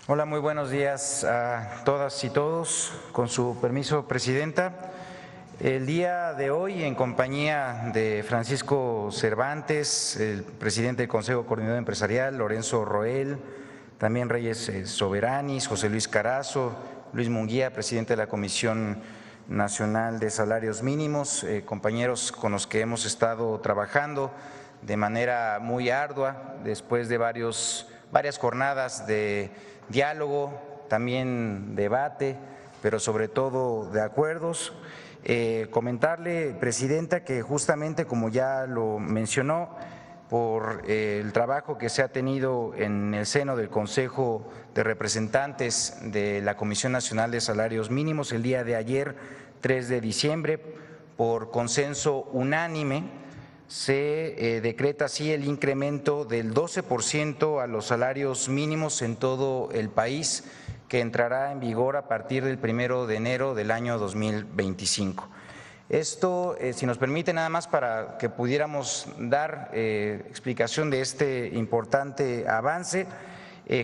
Hola, muy buenos días a todas y todos. Con su permiso, Presidenta. El día de hoy, en compañía de Francisco Cervantes, el presidente del Consejo Coordinador Empresarial, Lorenzo Roel, también Reyes Soberanis, José Luis Carazo, Luis Munguía, presidente de la Comisión Nacional de Salarios Mínimos, compañeros con los que hemos estado trabajando de manera muy ardua después de varias jornadas de diálogo, también debate, pero sobre todo de acuerdos. Comentarle, Presidenta, que justamente como ya lo mencionó, por el trabajo que se ha tenido en el seno del Consejo de Representantes de la Comisión Nacional de Salarios Mínimos el día de ayer, 3 de diciembre, por consenso unánime, se decreta así el incremento del 12% a los salarios mínimos en todo el país, que entrará en vigor a partir del 1 de enero del año 2025. Esto, si nos permite, nada más para que pudiéramos dar explicación de este importante avance.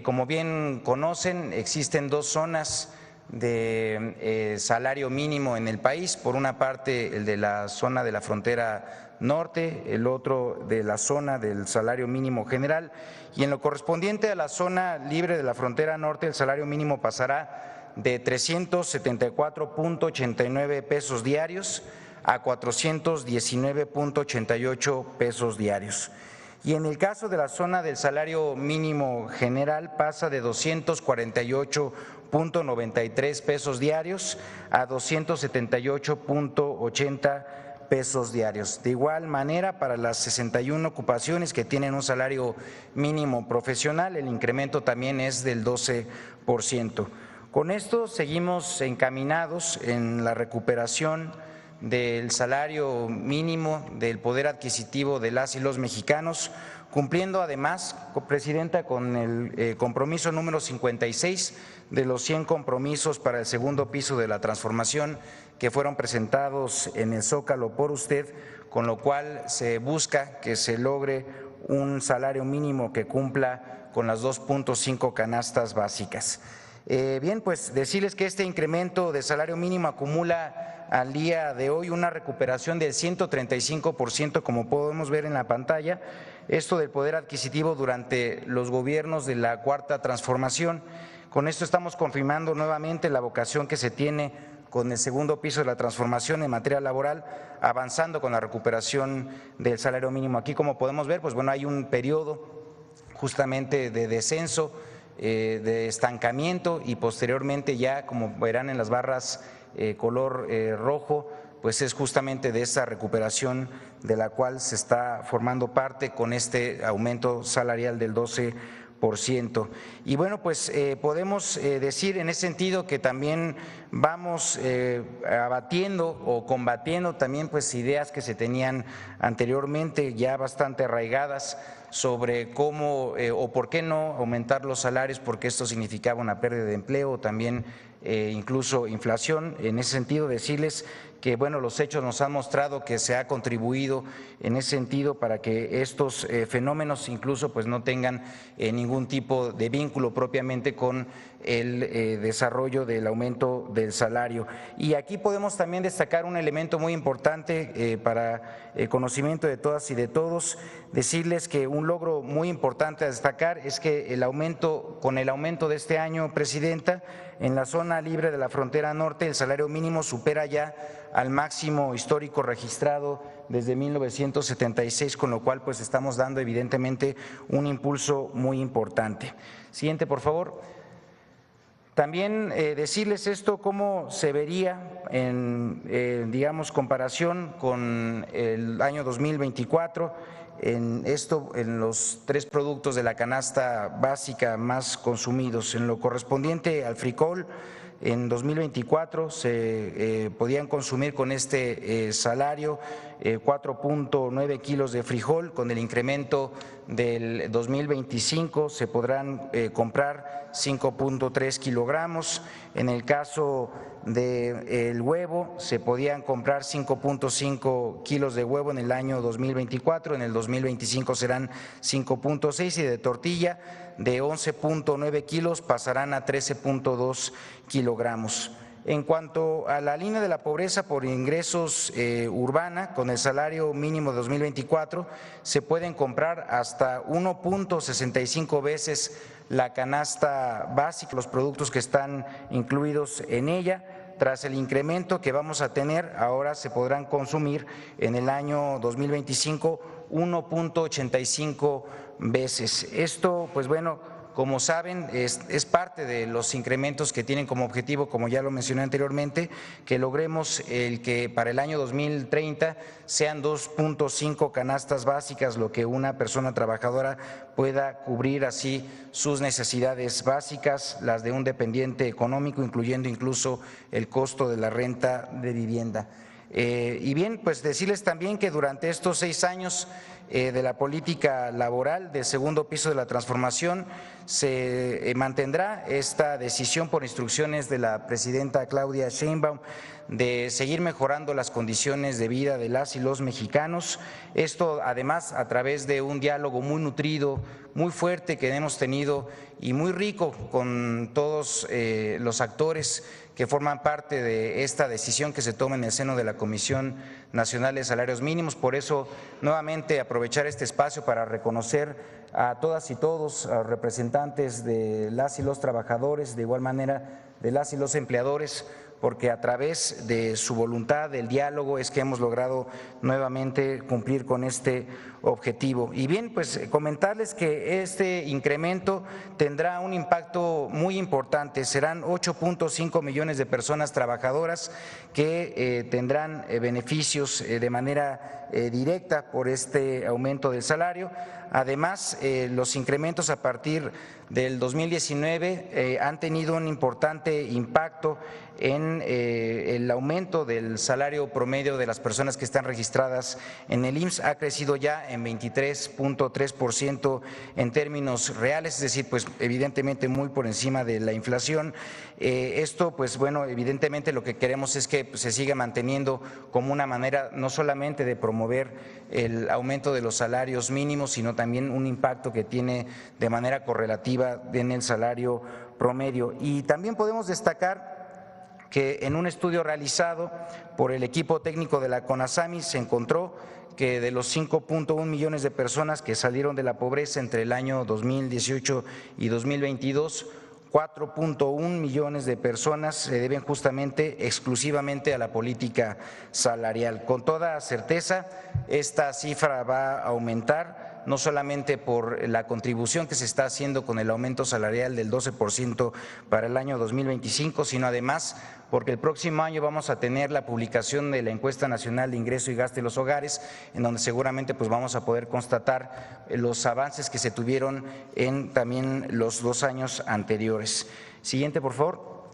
Como bien conocen, existen dos zonas de salario mínimo en el país. Por una parte, el de la zona de la frontera norte, el otro de la zona del salario mínimo general, y en lo correspondiente a la zona libre de la frontera norte, el salario mínimo pasará de 374.89 pesos diarios a 419.88 pesos diarios. Y en el caso de la zona del salario mínimo general pasa de 248.93 pesos diarios a 278.80 pesos diarios. De igual manera, para las 61 ocupaciones que tienen un salario mínimo profesional, el incremento también es del 12%. Con esto seguimos encaminados en la recuperación del salario mínimo, del poder adquisitivo de las y los mexicanos, cumpliendo además, Presidenta, con el compromiso número 56 de los 100 compromisos para el segundo piso de la transformación que fueron presentados en el Zócalo por usted, con lo cual se busca que se logre un salario mínimo que cumpla con las 2.5 canastas básicas. Bien, pues decirles que este incremento de salario mínimo acumula al día de hoy una recuperación del 135%, como podemos ver en la pantalla, esto del poder adquisitivo durante los gobiernos de la Cuarta Transformación. Con esto estamos confirmando nuevamente la vocación que se tiene con el segundo piso de la transformación en materia laboral, avanzando con la recuperación del salario mínimo. Aquí, como podemos ver, pues bueno, hay un periodo justamente de descenso, de estancamiento, y posteriormente ya, como verán en las barras color rojo, pues es justamente de esa recuperación de la cual se está formando parte con este aumento salarial del 12%. Y bueno, pues podemos decir en ese sentido que también vamos abatiendo o combatiendo también pues ideas que se tenían anteriormente ya bastante arraigadas sobre cómo o por qué no aumentar los salarios, porque esto significaba una pérdida de empleo, también incluso inflación. En ese sentido, decirles que bueno, los hechos nos han mostrado que se ha contribuido en ese sentido para que estos fenómenos incluso pues no tengan ningún tipo de vínculo propiamente con el desarrollo del aumento del salario. Y aquí podemos también destacar un elemento muy importante para el conocimiento de todas y de todos, decirles que un logro muy importante a destacar es que con el aumento de este año, Presidenta, en la zona libre de la frontera norte el salario mínimo supera ya al máximo histórico registrado desde 1976, con lo cual pues estamos dando evidentemente un impulso muy importante. Siguiente, por favor. También decirles esto cómo se vería en, digamos, comparación con el año 2024, en los tres productos de la canasta básica más consumidos. En lo correspondiente al frijol, en 2024 se podían consumir con este salario 4.9 kilos de frijol. Con el incremento del 2025 se podrán comprar 5.3 kilogramos. En el caso del huevo se podían comprar 5.5 kilos de huevo en el año 2024, en el 2025 serán 5.6, y de tortilla de 11.9 kilos pasarán a 13.2 kilogramos. En cuanto a la línea de la pobreza por ingresos urbana, con el salario mínimo de 2024 se pueden comprar hasta 1.65 veces la canasta básica, los productos que están incluidos en ella. Tras el incremento que vamos a tener, ahora se podrán consumir en el año 2025 1.85 veces. Esto, pues bueno, como saben, es parte de los incrementos que tienen como objetivo, como ya lo mencioné anteriormente, que logremos el que para el año 2030 sean 2.5 canastas básicas, lo que una persona trabajadora pueda cubrir así sus necesidades básicas, las de un dependiente económico, incluyendo incluso el costo de la renta de vivienda. Y bien, pues decirles también que durante estos 6 años de la política laboral del segundo piso de la transformación se mantendrá esta decisión por instrucciones de la presidenta Claudia Sheinbaum de seguir mejorando las condiciones de vida de las y los mexicanos. Esto además a través de un diálogo muy nutrido, muy fuerte que hemos tenido y muy rico con todos los actores que forman parte de esta decisión que se toma en el seno de la Comisión Nacional de Salarios Mínimos. Por eso, nuevamente, aprovechar este espacio para reconocer a todas y todos, a los representantes de las y los trabajadores, de igual manera de las y los empleadores, porque a través de su voluntad, del diálogo, es que hemos logrado nuevamente cumplir con este objetivo. Y bien, pues comentarles que este incremento tendrá un impacto muy importante. Serán 8.5 millones de personas trabajadoras que tendrán beneficios de manera directa por este aumento del salario. Además, los incrementos a partir del 2019 han tenido un importante impacto en el aumento del salario promedio de las personas que están registradas en el IMSS. Ha crecido ya en 23.3% en términos reales, es decir, pues evidentemente muy por encima de la inflación. Esto, pues bueno, evidentemente lo que queremos es que se siga manteniendo como una manera no solamente de promover el aumento de los salarios mínimos, sino también un impacto que tiene de manera correlativa en el salario promedio. Y también podemos destacar que en un estudio realizado por el equipo técnico de la CONASAMI se encontró que de los 5.1 millones de personas que salieron de la pobreza entre el año 2018 y 2022, 4.1 millones de personas se deben justamente exclusivamente a la política salarial. Con toda certeza, esta cifra va a aumentar, no solamente por la contribución que se está haciendo con el aumento salarial del 12% para el año 2025, sino además porque el próximo año vamos a tener la publicación de la Encuesta Nacional de Ingreso y Gasto de los Hogares, en donde seguramente pues vamos a poder constatar los avances que se tuvieron en también los 2 años anteriores. Siguiente, por favor.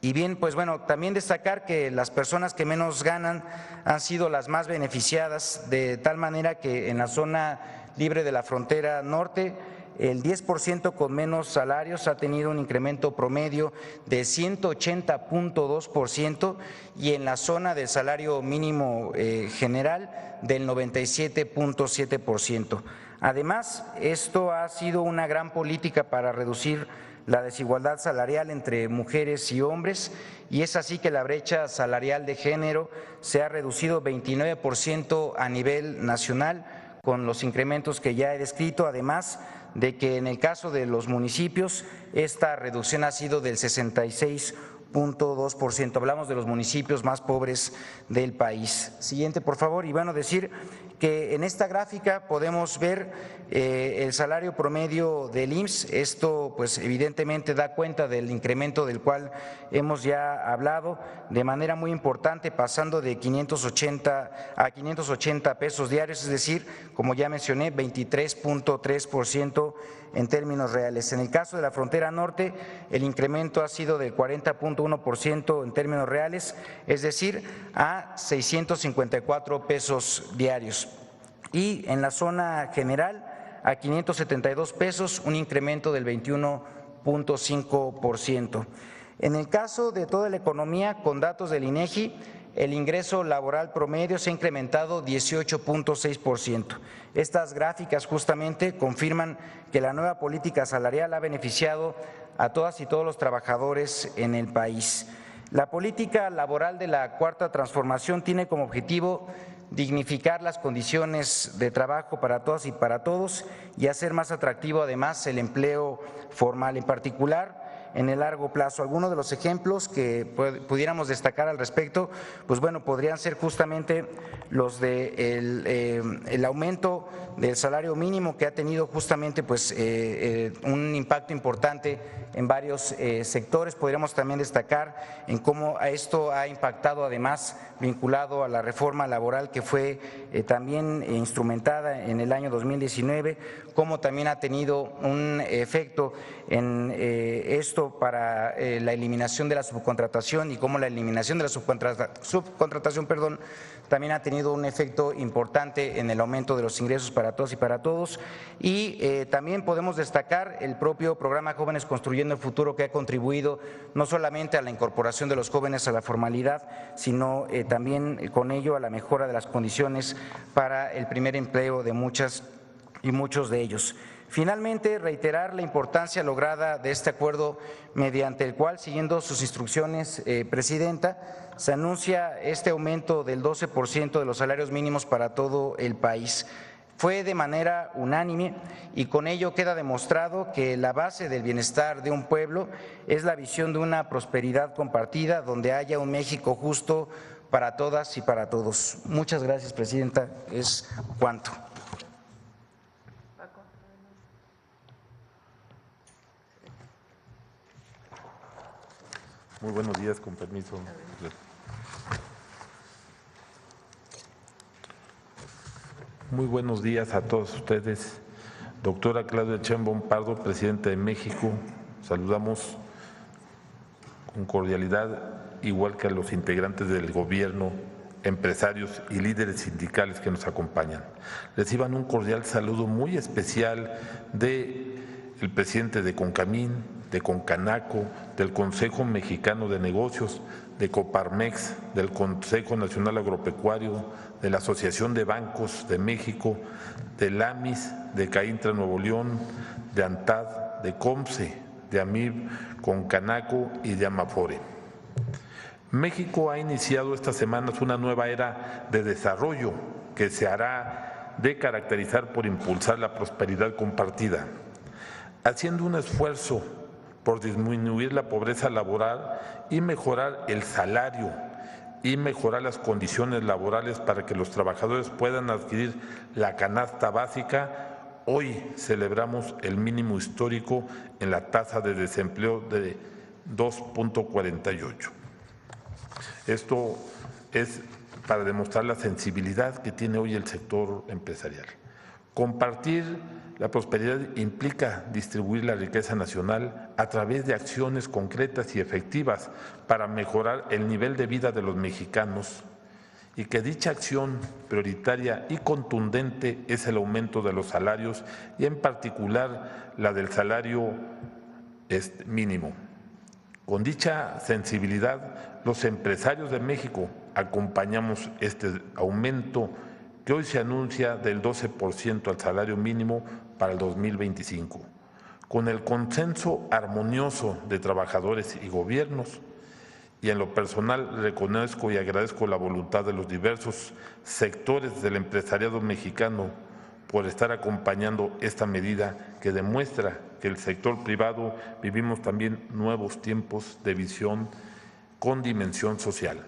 Y bien, pues bueno, también destacar que las personas que menos ganan han sido las más beneficiadas, de tal manera que en la zona libre de la frontera norte, el 10% con menos salarios ha tenido un incremento promedio de 180.2% y en la zona del salario mínimo general del 97.7%. Además, esto ha sido una gran política para reducir la desigualdad salarial entre mujeres y hombres, y es así que la brecha salarial de género se ha reducido 29% a nivel nacional con los incrementos que ya he descrito, además de que en el caso de los municipios esta reducción ha sido del 66.2%. Hablamos de los municipios más pobres del país. Siguiente, por favor. Y bueno, decir que en esta gráfica podemos ver el salario promedio del IMSS. Esto pues evidentemente da cuenta del incremento del cual hemos ya hablado de manera muy importante, pasando de 580 a 580 pesos diarios, es decir, como ya mencioné, 23.3% en términos reales. En el caso de la frontera norte, el incremento ha sido del 40.1% en términos reales, es decir, a 654 pesos diarios. Y en la zona general, a 572 pesos, un incremento del 21.5%. En el caso de toda la economía, con datos del INEGI, el ingreso laboral promedio se ha incrementado 18.6%. Estas gráficas justamente confirman que la nueva política salarial ha beneficiado a todas y todos los trabajadores en el país. La política laboral de la Cuarta Transformación tiene como objetivo dignificar las condiciones de trabajo para todas y para todos y hacer más atractivo además el empleo formal, en particular en el largo plazo. Algunos de los ejemplos que pudiéramos destacar al respecto, pues bueno, podrían ser justamente los de el aumento del salario mínimo, que ha tenido justamente pues un impacto importante en varios sectores. Podríamos también destacar en cómo esto ha impactado además vinculado a la reforma laboral que fue también instrumentada en el año 2019, cómo también ha tenido un efecto en esto para la eliminación de la subcontratación y cómo la eliminación de la subcontratación también ha tenido un efecto importante en el aumento de los ingresos para todos y para todos. Y también podemos destacar el propio programa Jóvenes Construyendo el Futuro, que ha contribuido no solamente a la incorporación de los jóvenes a la formalidad, sino también con ello a la mejora de las condiciones para el primer empleo de muchas y muchos de ellos. Finalmente, reiterar la importancia lograda de este acuerdo mediante el cual, siguiendo sus instrucciones, Presidenta, se anuncia este aumento del 12% de los salarios mínimos para todo el país. Fue de manera unánime y con ello queda demostrado que la base del bienestar de un pueblo es la visión de una prosperidad compartida donde haya un México justo para todas y para todos. Muchas gracias, Presidenta. Es cuanto. Muy buenos días, con permiso. Muy buenos días a todos ustedes. Doctora Claudia Sheinbaum Pardo, Presidenta de México, saludamos con cordialidad, igual que a los integrantes del Gobierno, empresarios y líderes sindicales que nos acompañan. Reciban un cordial saludo muy especial del presidente de CONCAMIN, de CONCANACO, del Consejo Mexicano de Negocios, de Coparmex, del Consejo Nacional Agropecuario, de la Asociación de Bancos de México, del AMIS, de CAINTRA Nuevo León, de ANTAD, de COMSE, de AMIB, CONCANACO y de AMAFORE. México ha iniciado estas semanas una nueva era de desarrollo que se hará de caracterizar por impulsar la prosperidad compartida, haciendo un esfuerzo por disminuir la pobreza laboral y mejorar el salario y mejorar las condiciones laborales para que los trabajadores puedan adquirir la canasta básica. Hoy celebramos el mínimo histórico en la tasa de desempleo de 2.48. Esto es para demostrar la sensibilidad que tiene hoy el sector empresarial. Compartir la prosperidad implica distribuir la riqueza nacional a través de acciones concretas y efectivas para mejorar el nivel de vida de los mexicanos, y que dicha acción prioritaria y contundente es el aumento de los salarios y en particular la del salario mínimo. Con dicha sensibilidad, los empresarios de México acompañamos este aumento que hoy se anuncia del 12% al salario mínimo para el 2025. Con el consenso armonioso de trabajadores y gobiernos, y en lo personal reconozco y agradezco la voluntad de los diversos sectores del empresariado mexicano por estar acompañando esta medida que demuestra que el sector privado vivimos también nuevos tiempos de visión con dimensión social.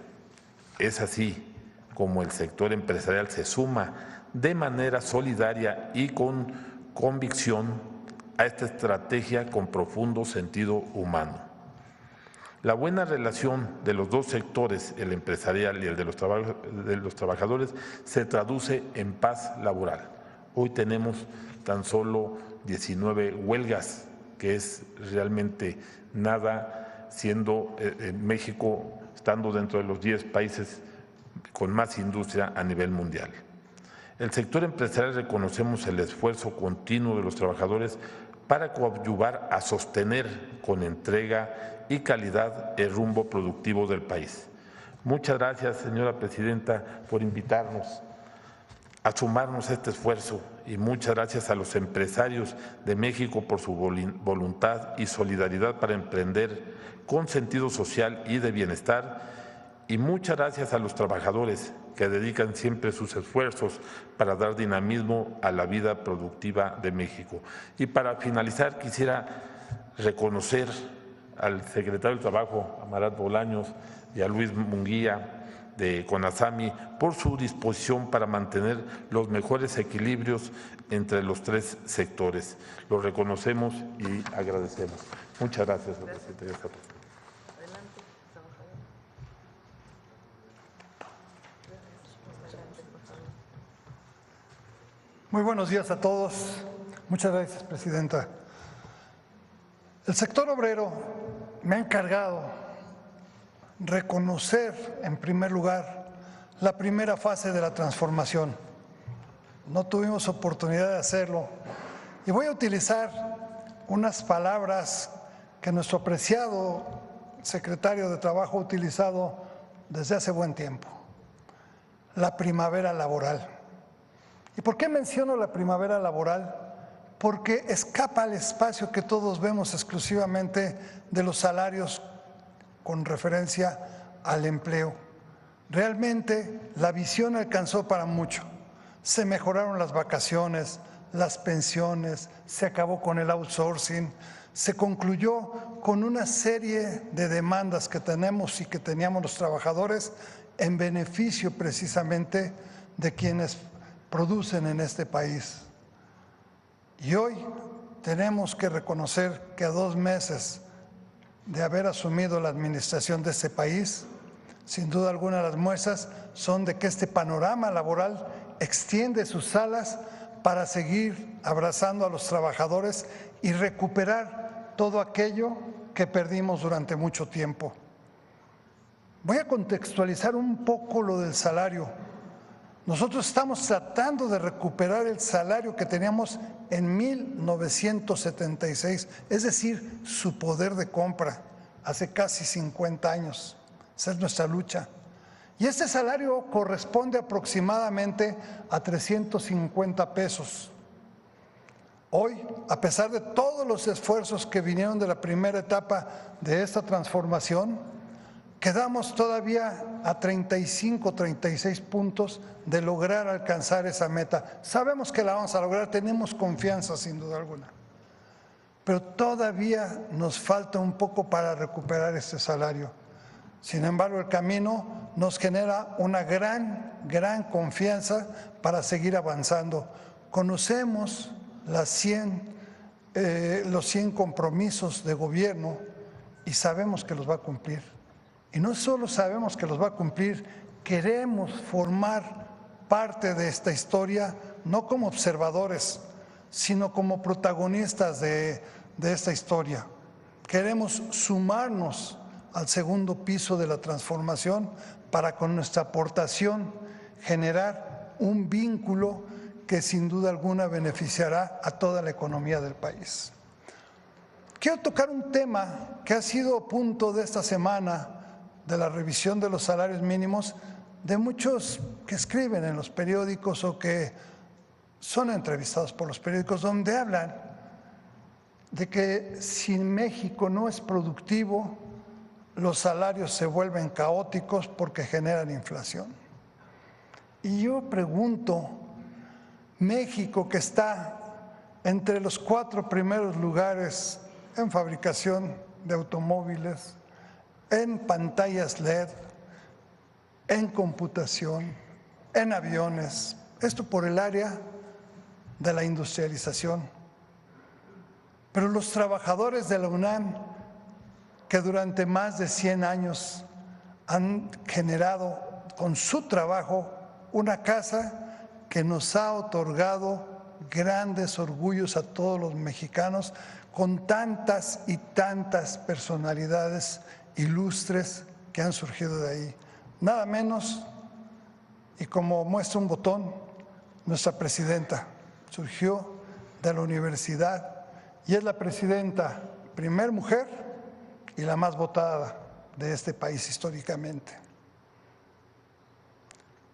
Es así como el sector empresarial se suma de manera solidaria y con convicción a esta estrategia con profundo sentido humano. La buena relación de los dos sectores, el empresarial y el de los trabajadores, se traduce en paz laboral. Hoy tenemos tan solo 19 huelgas, que es realmente nada, siendo México estando dentro de los 10 países con más industria a nivel mundial. El sector empresarial reconocemos el esfuerzo continuo de los trabajadores para coadyuvar a sostener con entrega y calidad el rumbo productivo del país. Muchas gracias, señora presidenta, por invitarnos a sumarnos a este esfuerzo y muchas gracias a los empresarios de México por su voluntad y solidaridad para emprender con sentido social y de bienestar, y muchas gracias a los trabajadores que dedican siempre sus esfuerzos para dar dinamismo a la vida productiva de México. Y para finalizar, quisiera reconocer al secretario del Trabajo, Amarat Bolaños, y a Luis Munguía de CONASAMI por su disposición para mantener los mejores equilibrios entre los tres sectores. Lo reconocemos y agradecemos. Muchas gracias, señor presidente. Muy buenos días a todos. Muchas gracias, presidenta. El sector obrero me ha encargado reconocer, en primer lugar, la primera fase de la transformación. No tuvimos oportunidad de hacerlo y voy a utilizar unas palabras que nuestro apreciado secretario de Trabajo ha utilizado desde hace buen tiempo: la primavera laboral. ¿Y por qué menciono la primavera laboral? Porque escapa al espacio que todos vemos exclusivamente de los salarios con referencia al empleo. Realmente la visión alcanzó para mucho. Se mejoraron las vacaciones, las pensiones, se acabó con el outsourcing, se concluyó con una serie de demandas que tenemos y que teníamos los trabajadores en beneficio precisamente de quienes producen en este país. Y hoy tenemos que reconocer que a 2 meses de haber asumido la administración de este país, sin duda alguna las muestras son de que este panorama laboral extiende sus alas para seguir abrazando a los trabajadores y recuperar todo aquello que perdimos durante mucho tiempo. Voy a contextualizar un poco lo del salario. Nosotros estamos tratando de recuperar el salario que teníamos en 1976, es decir, su poder de compra, hace casi 50 años. Esa es nuestra lucha. Y este salario corresponde aproximadamente a 350 pesos. Hoy, a pesar de todos los esfuerzos que vinieron de la primera etapa de esta transformación, quedamos todavía a 35, 36 puntos de lograr alcanzar esa meta. Sabemos que la vamos a lograr, tenemos confianza sin duda alguna, pero todavía nos falta un poco para recuperar este salario. Sin embargo, el camino nos genera una gran confianza para seguir avanzando. Conocemos los 100 compromisos de gobierno y sabemos que los va a cumplir. Y no solo sabemos que los va a cumplir, queremos formar parte de esta historia, no como observadores, sino como protagonistas de esta historia. Queremos sumarnos al segundo piso de la transformación para con nuestra aportación generar un vínculo que sin duda alguna beneficiará a toda la economía del país. Quiero tocar un tema que ha sido punto de esta semana de la revisión de los salarios mínimos de muchos que escriben en los periódicos o que son entrevistados por los periódicos, donde hablan de que si México no es productivo, los salarios se vuelven caóticos porque generan inflación. Y yo pregunto, México, que está entre los 4 primeros lugares en fabricación de automóviles, en pantallas LED, en computación, en aviones, Esto por el área de la industrialización. Pero los trabajadores de la UNAM, que durante más de 100 años han generado con su trabajo una casa que nos ha otorgado grandes orgullos a todos los mexicanos, con tantas y tantas personalidades ilustres que han surgido de ahí. Nada menos, y como muestra un botón, nuestra presidenta surgió de la universidad y es la presidenta, primer mujer y la más votada de este país históricamente.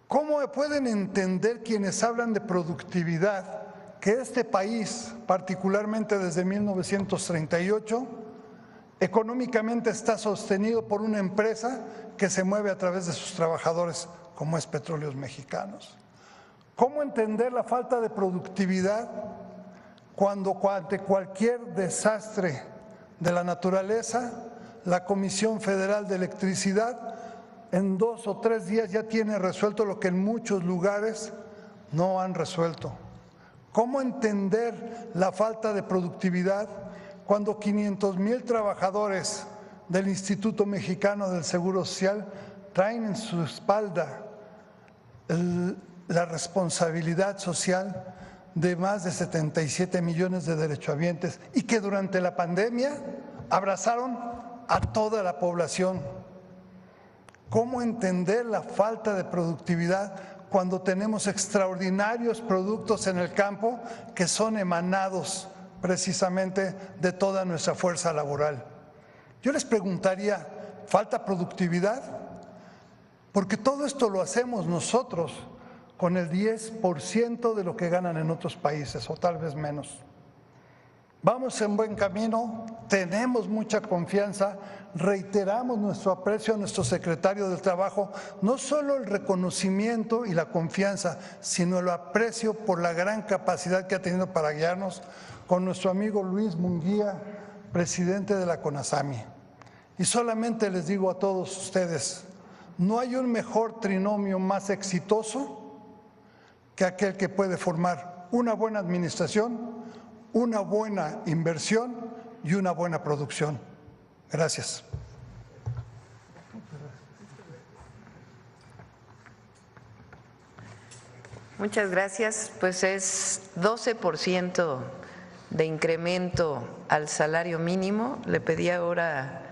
¿Cómo pueden entender quienes hablan de productividad que este país, particularmente desde 1938, económicamente está sostenido por una empresa que se mueve a través de sus trabajadores, como es Petróleos Mexicanos? ¿Cómo entender la falta de productividad cuando ante cualquier desastre de la naturaleza, la Comisión Federal de Electricidad en 2 o 3 días ya tiene resuelto lo que en muchos lugares no han resuelto? ¿Cómo entender la falta de productividad cuando 500,000 trabajadores del Instituto Mexicano del Seguro Social traen en su espalda la responsabilidad social de más de 77 millones de derechohabientes y que durante la pandemia abrazaron a toda la población? ¿Cómo entender la falta de productividad cuando tenemos extraordinarios productos en el campo que son emanados precisamente de toda nuestra fuerza laboral? Yo les preguntaría, ¿falta productividad? Porque todo esto lo hacemos nosotros con el 10% de lo que ganan en otros países, o tal vez menos. Vamos en buen camino, tenemos mucha confianza, reiteramos nuestro aprecio a nuestro secretario del Trabajo, no solo el reconocimiento y la confianza, sino el aprecio por la gran capacidad que ha tenido para guiarnos, con nuestro amigo Luis Munguía, presidente de la CONASAMI. Y solamente les digo a todos ustedes, no hay un mejor trinomio más exitoso que aquel que puede formar una buena administración, una buena inversión y una buena producción. Gracias. Muchas gracias. Pues es 12% de incremento al salario mínimo. Le pedí ahora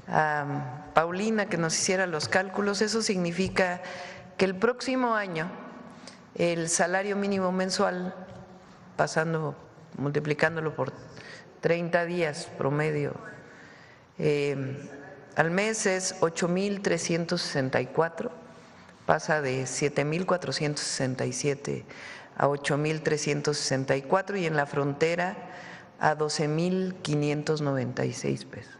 a Paulina que nos hiciera los cálculos. Eso significa que el próximo año el salario mínimo mensual, multiplicándolo por 30 días promedio, al mes es 8,364, pasa de 7,467 a 8,364 y en la frontera a 12,596 pesos.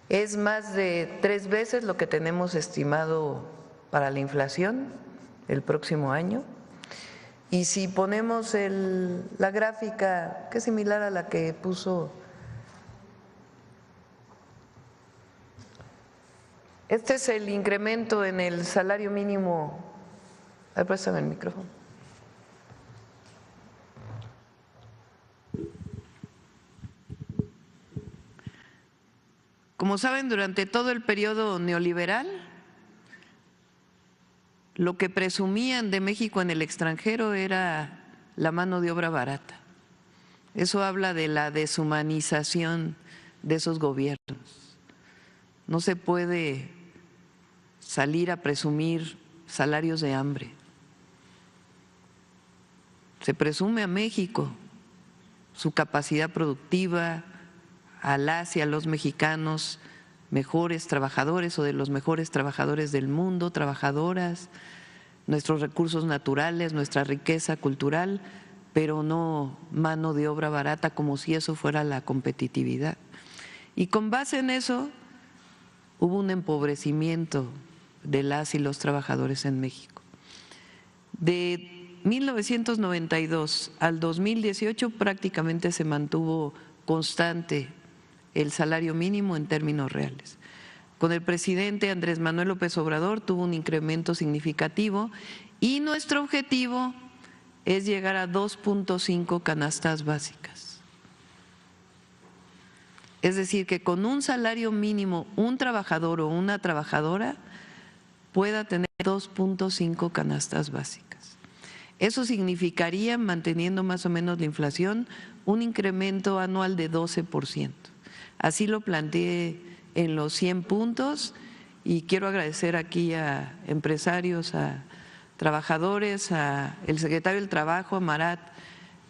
Es más de 3 veces lo que tenemos estimado para la inflación el próximo año. Y si ponemos la gráfica, que es similar a la que puso, este es el incremento en el salario mínimo. Préstame el micrófono. Como saben, durante todo el periodo neoliberal, lo que presumían de México en el extranjero era la mano de obra barata. Eso habla de la deshumanización de esos gobiernos. No se puede salir a presumir salarios de hambre. Se presume a México su capacidad productiva, a las y a los mexicanos mejores trabajadores o de los mejores trabajadores del mundo, trabajadoras, nuestros recursos naturales, nuestra riqueza cultural, pero no mano de obra barata como si eso fuera la competitividad. Y con base en eso hubo un empobrecimiento de las y los trabajadores en México. De 1992 al 2018 prácticamente se mantuvo constante el salario mínimo en términos reales. Con el presidente Andrés Manuel López Obrador tuvo un incremento significativo Y nuestro objetivo es llegar a 2.5 canastas básicas. Es decir, que con un salario mínimo un trabajador o una trabajadora pueda tener 2.5 canastas básicas. Eso significaría, manteniendo más o menos la inflación, un incremento anual de 12%. Así lo planteé en los 100 puntos y quiero agradecer aquí a empresarios, a trabajadores, al secretario del Trabajo, a Marat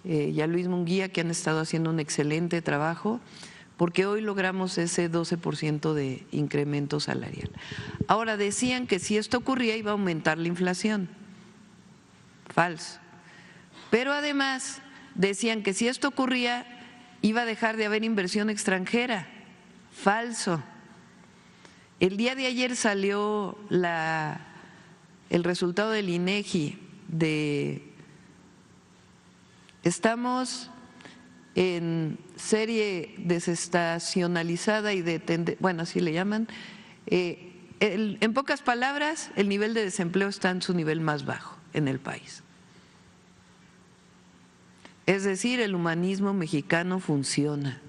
y a Luis Munguía, que han estado haciendo un excelente trabajo, porque hoy logramos ese 12% de incremento salarial. Ahora, decían que si esto ocurría iba a aumentar la inflación. Falso. Pero además decían que si esto ocurría iba a dejar de haber inversión extranjera. Falso. El día de ayer salió el resultado del INEGI estamos en serie desestacionalizada y bueno, así le llaman. En pocas palabras, el nivel de desempleo está en su nivel más bajo en el país. Es decir, el humanismo mexicano funciona,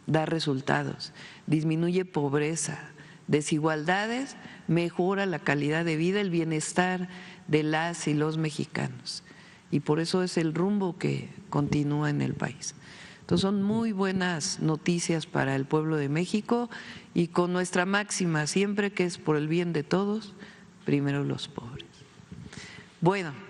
da resultados, disminuye pobreza, desigualdades, mejora la calidad de vida, el bienestar de las y los mexicanos. Y por eso es el rumbo que continúa en el país. Entonces son muy buenas noticias para el pueblo de México y con nuestra máxima siempre que es por el bien de todos, primero los pobres. Bueno.